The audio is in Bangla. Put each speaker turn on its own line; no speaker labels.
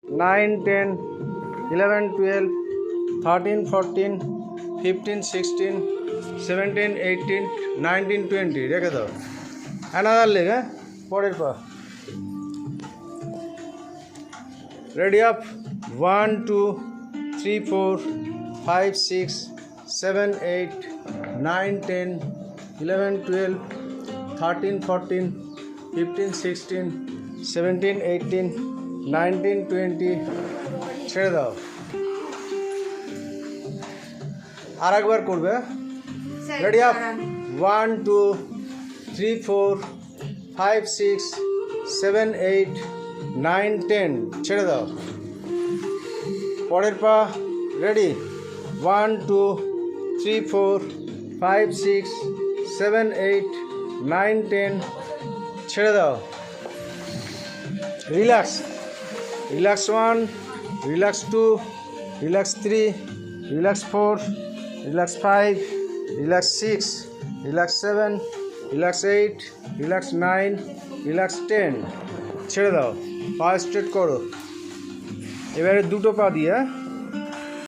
9 10 11 12 13 14 15 16 17 18 19 20 রেখে দাও অ্যানাদার লেগ হ্যাঁ পরের পা রেডি আপ 1 2 3 4 5 6 7 8 9 10 11 12 13 14 15 16 17 18 19 20 ছেড়ে দাও আর একবার করবে রেডি আপ 1 2 3 4 5 6 7 8 9 10 ছেড়ে দাও পরের পা রেডি 1 2 3 4 5 6 7 8 9 10 ছেড়ে দাও relax relax 1 relax 2 relax 3 relax 4 relax 5 relax 6 relax 7 relax 8 relax 9 relax 10 ছেড়ে দাও পা স্ট্রেট করো এবারে দুটো পা দিয়ে